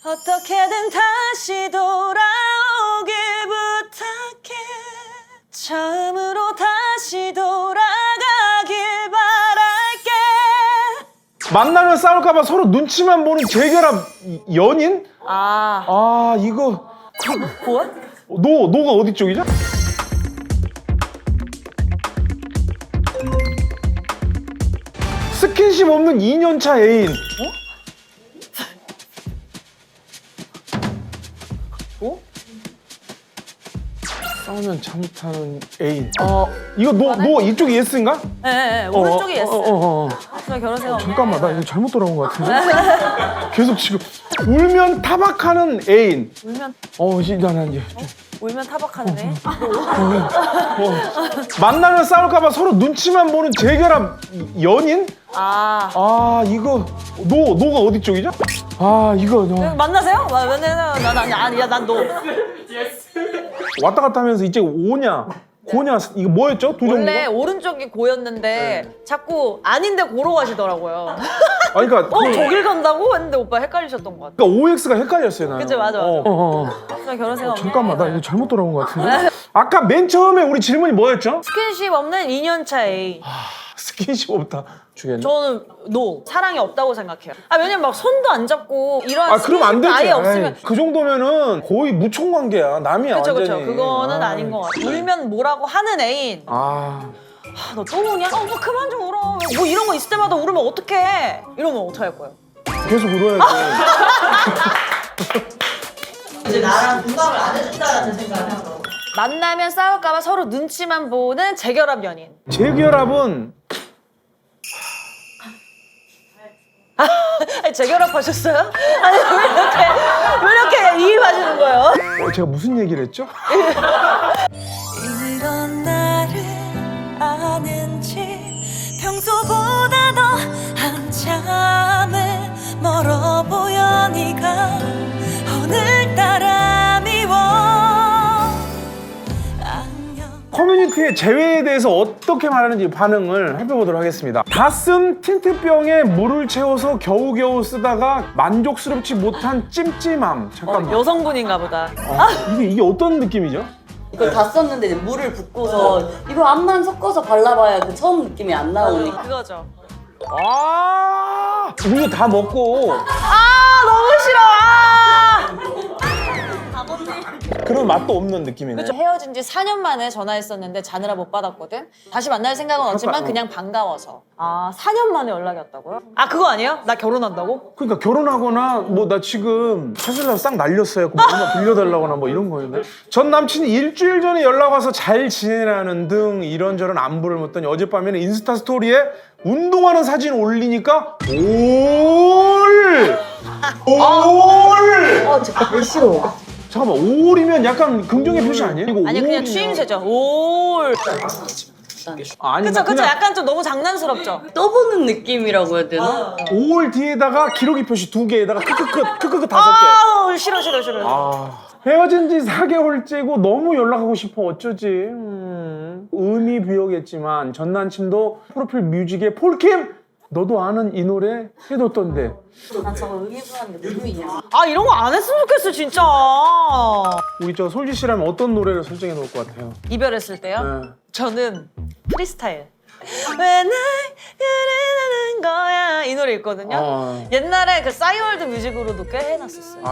어떻게든 다시 돌아오길 부탁해. 처음으로 다시 돌아가길 바랄게. 만나면 싸울까봐 서로 눈치만 보는 재결합 연인? 아, 이거 뭐야? 노가 어디 쪽이죠? 스킨십 없는 2년차 애인. 어? 싸우면 잠못하는 애인. 이거 노 이쪽이 예스인가? 네, 오른쪽이 예스. 저 결혼 생활. 잠깐만, 나 이거 잘못 돌아온 것 같은데? 계속 지금 울면 타박하는 애인. 울면 난 이제 울면 타박하는 애. 만나면 싸울까봐 서로 눈치만 보는 재결합 연인? 이거 노가 어디 쪽이죠? 이거 만나세요? 난 너. 왔다 갔다 하면서 이제 오냐 고냐 이거 뭐였죠? 두 종류가? 원래 오른쪽이 고였는데 자꾸 아닌데 고로 가시더라고요. 그러니까 저길 간다고 했는데 오빠 헷갈리셨던 것 같아. 그러니까 OX가 헷갈렸어요 나는. 그치, 맞아. 저 결혼 생활. 잠깐만, 나 이거 잘못 돌아온 것 같은데? 아까 맨 처음에 우리 질문이 뭐였죠? 스킨십 없는 2년차 애인. 스킨십 없다. 주겠네. 저는 노. 사랑이 없다고 생각해요. 왜냐면 막 손도 안 잡고 이런 그럼 안 되지. 아예 없으면. 그 정도면은 거의 무총 관계야. 남이야, 그쵸, 완전히. 그거는 아닌 것 같아. 울면 뭐라고 하는 애인. 아. 너 또 우냐? 오빠 그만 좀 울어. 뭐 이런 거 있을 때마다 울으면 어떡해. 이러면 어떡할 거예요? 계속 울어야지. 이제 나랑 공감을 안 해준다라는 생각을 해서. 만나면 싸울까봐 서로 눈치만 보는 재결합 연인. 재결합은 재결합하셨어요? 아니 왜 이렇게 이입하시는 거예요? 제가 무슨 얘기를 했죠? 이런 나를 아는지 평소보다 더 한참을 멀어 보여 네가 오늘따라 미워. 커뮤니티의 재회에 대해서 어떻게 말하는지 반응을 살펴보도록 하겠습니다. 다 쓴 틴트병에 물을 채워서 겨우겨우 쓰다가 만족스럽지 못한 찜찜함. 잠깐만. 여성분인가 보다. 이게 어떤 느낌이죠? 이걸 다 썼는데 이제 물을 붓고서 이거 암만 섞어서 발라봐야 그 처음 느낌이 안 나오니까. 그거죠. 우유 다 먹고 너무 싫어. 그런 맛도 없는 느낌이네. 그렇죠. 헤어진 지 4년 만에 전화했었는데 자느라 못 받았거든. 다시 만날 생각은 없지만 그냥 반가워서. 4년 만에 연락이 왔다고요? 그거 아니에요? 나 결혼한다고? 그러니까 결혼하거나 뭐 나 지금 차술랑 싹 날렸어요. 뭐 얼마 빌려달라거나 뭐 이런 거였네. 전 남친이 일주일 전에 연락 와서 잘 지내라는 등 이런저런 안부를 묻더니 어젯밤에는 인스타 스토리에 운동하는 사진 올리니까 올! 진짜 싫어. 잠깐만, 5월이면 약간 긍정의 표시 아니에요? 이거 아니 그냥 5월이면. 추임새죠. 올. 아니, 그쵸, 나 그쵸. 그냥 약간 좀 너무 장난스럽죠. 떠보는 느낌이라고 해야 되나? 5월 뒤에다가 기록의 표시 2개에다가 크크크 5개. 싫어. 헤어진 지 4개월째고 너무 연락하고 싶어 어쩌지? 의미 부여겠지만 전 남친도 프로필 뮤직에 폴킴 너도 아는 이 노래 해뒀던데. 난 저거 의미부여하는 게 너무 이해해. 이런 거 안 했으면 좋겠어 진짜. 우리 저 솔지 씨라면 어떤 노래를 설정해 놓을 것 같아요? 이별했을 때요? 네. 저는 프리스타일. 왜 날 그리는 거야 이 노래 있거든요. 옛날에 그 싸이월드 뮤직으로도 꽤 해놨었어요.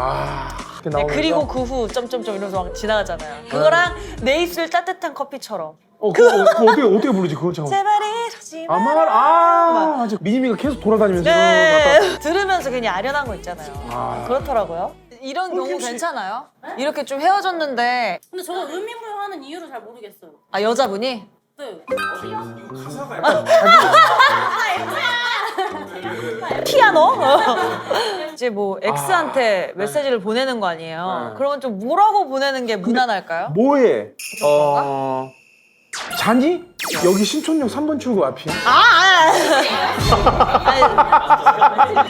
그게 네, 나오면서? 그리고 그 후 점점점 이러면서 막 지나가잖아요. 그거랑 내 입술 따뜻한 커피처럼. 그거 어떻게 부르지 그거 잠깐. 제발 이러지 마. 맞아. 미니미가 계속 돌아다니면서 네. 들으면서 괜히 아련한 거 있잖아요. 그렇더라고요. 이런 경우 괜찮아요? 이렇게 좀 헤어졌는데 근데 저는 의미부여하는 이유를 잘 모르겠어요. 여자분이 네. 피아노? 이제 뭐 X한테 메시지를 보내는 거 아니에요. 그러면 좀 뭐라고 보내는 게 무난할까요? 뭐해? 자니? 여기 신촌역 3번 출구 앞이야.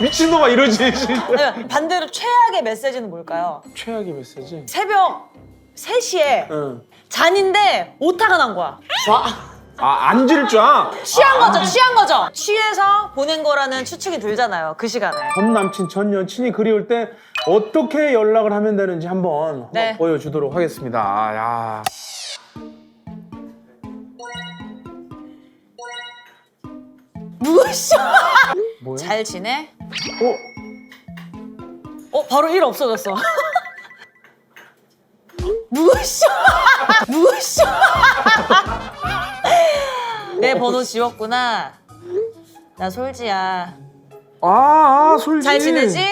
미친놈아 이러지. 아니, 반대로 최악의 메시지는 뭘까요? 최악의 메시지. 새벽 3시에 응. 잔인데 오타가 난 거야. 앉을 줄 아. 취한 거죠. 취해서 보낸 거라는 추측이 들잖아요. 그 시간에. 전 남친, 전 여친이 그리울 때 어떻게 연락을 하면 되는지 한번 네. 보여주도록 하겠습니다. 야. 누구시죠? 뭐야? 잘 지내? 바로 일 없어졌어. 누구시죠? 누구시죠? 내 번호 지웠구나. 나 솔지야. 솔지. 잘 지내지?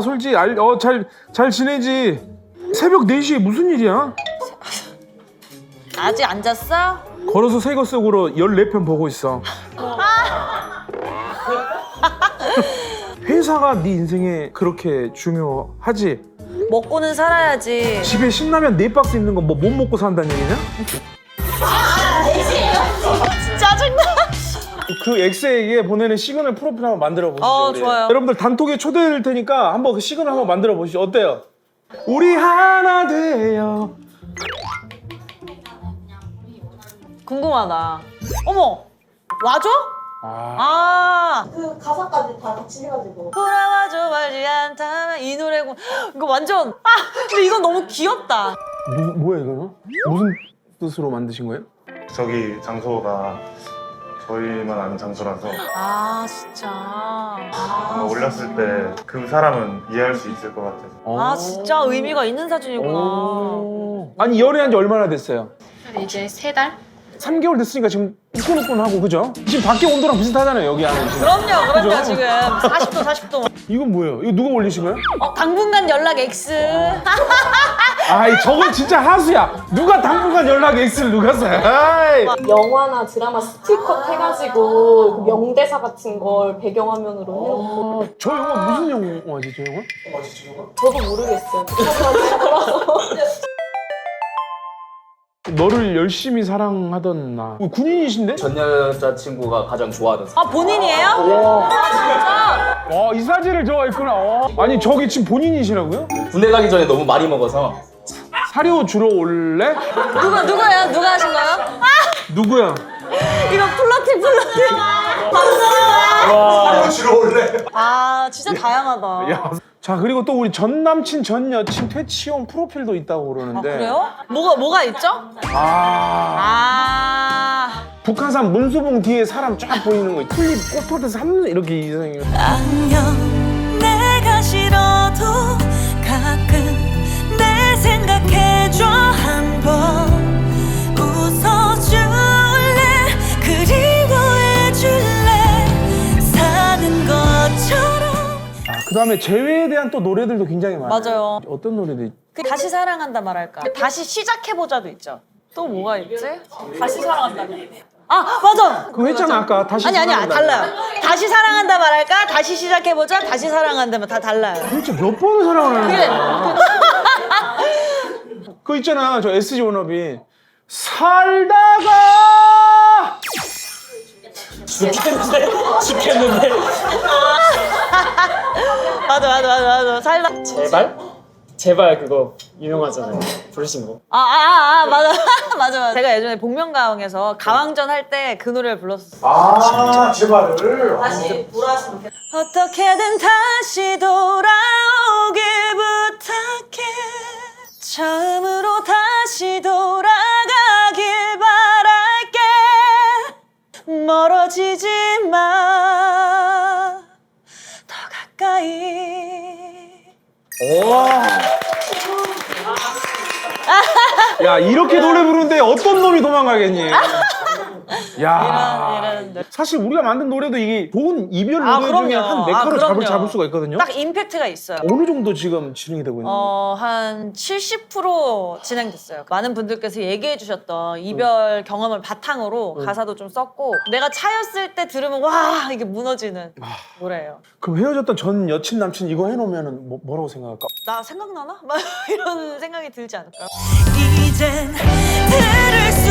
솔지. 잘 지내지. 새벽 4시에 무슨 일이야? 아직 안 잤어? 걸어서 새거 속으로 14편 보고 있어. 회사가 네 인생에 그렇게 중요하지? 먹고는 살아야지. 집에 신라면 4박스 있는 거 뭐 못 먹고 산다는 얘기냐? 짜증나. 그 X에게 보내는 시그널 프로필 한번 만들어 보시죠. 우리. 좋아요. 여러분들 단톡에 초대될 테니까 한번 그 시그널 한번 만들어 보시죠. 어때요? 우리 하나 돼요. 궁금하다. 어머, 와줘? 그 가사까지 다 같이 해가지고 돌아와줘 말지 않다면 이 노래고. 이거 완전. 근데 이건 너무 귀엽다. 뭐야 이거는? 무슨 뜻으로 만드신 거예요? 저기 장소가 저희만 아는 장소라서 진짜. 아마 올렸을 때 그 사람은 이해할 수 있을 것 같아서 진짜 의미가 있는 사진이구나. 아니 연애한 지 얼마나 됐어요? 이제 3달? 3개월 됐으니까 지금 후끈후끈하고 그죠? 지금 밖에 온도랑 비슷하잖아요 여기 안에 지금. 그럼요. 그죠? 지금 40도. 이건 뭐예요? 이거 누가 올리신 거예요? 당분간 연락 X. 아이 저건 진짜 하수야. 누가 당분간 연락 X를 누가 써요? 아이. 영화나 드라마 스티커 해가지고 그 명대사 같은 걸 배경화면으로 해놓고 저 영화 무슨 영화지 저 영화? 저도 모르겠어요. 너를 열심히 사랑하던 나. 군인이신데? 전 여자친구가 가장 좋아하는 사람. 본인이에요? 이 사진을 좋아했구나. 아니 저기 지금 본인이시라고요? 군대 가기 전에 너무 많이 먹어서 사료 주러 올래? 누구예요? 누가 하신 거예요? 누구야? 이거 플러팅. 사료 주러 올래? 진짜 다양하다. 야. 자 그리고 또 우리 전 남친 전 여친 퇴치용 프로필도 있다고 그러는데. 그래요? 뭐가 있죠? 북한산 문수봉 뒤에 사람 쫙 보이는 거. 튤립 꽃밭에서 한 이렇게 이상해요. 안녕 내가 싫어도 가끔 내 생각해줘 한번 웃어줄래 그리워해줄래 사는 것처럼. 그 다음에 재회에 대한 또 노래들도 굉장히 많아요. 맞아요. 어떤 노래들? 다시 사랑한다 말할까? 다시 시작해보자도 있죠. 또 뭐가 있지? 다시 사랑한다면. 맞아. 그거 했잖아 아까. 다시 아니 사랑한다. 달라요. 다시 사랑한다 말할까? 다시 시작해보자. 다시 사랑한다면 다 달라요. 도대체 몇 번을 사랑을 하는 그래. 거야? 그거 있잖아 저 SG 워너비 살다가 죽겠는데 맞아. 살다. 제발 그거 유명하잖아요. 부르신 거. 맞아. 제가 예전에 복면가왕에서 가왕전 할 때 그 노래를 불렀었어요. 제발을. 다시 불하시면 어떻게든 다시 돌아오길 부탁해. 처음으로 다시 돌아가길 바랄게. 멀어지지 마. 더 가까이. 야 이렇게 노래 부르는데 어떤 놈이 도망가겠니? 야 이런. 사실 우리가 만든 노래도 이게 좋은 이별 노래 중에 한 메카로 잡을 수가 있거든요. 딱 임팩트가 있어요. 어느 정도 지금 진행이 되고 있는 거예요? 한 70% 진행됐어요. 많은 분들께서 얘기해 주셨던 이별 경험을 바탕으로 가사도 좀 썼고 내가 차였을 때 들으면 와 이게 무너지는 노래예요. 그럼 헤어졌던 전 여친 남친 이거 해놓으면 뭐라고 생각할까? 나 생각나나? 막 이런 생각이 들지 않을까? 이젠 들을 수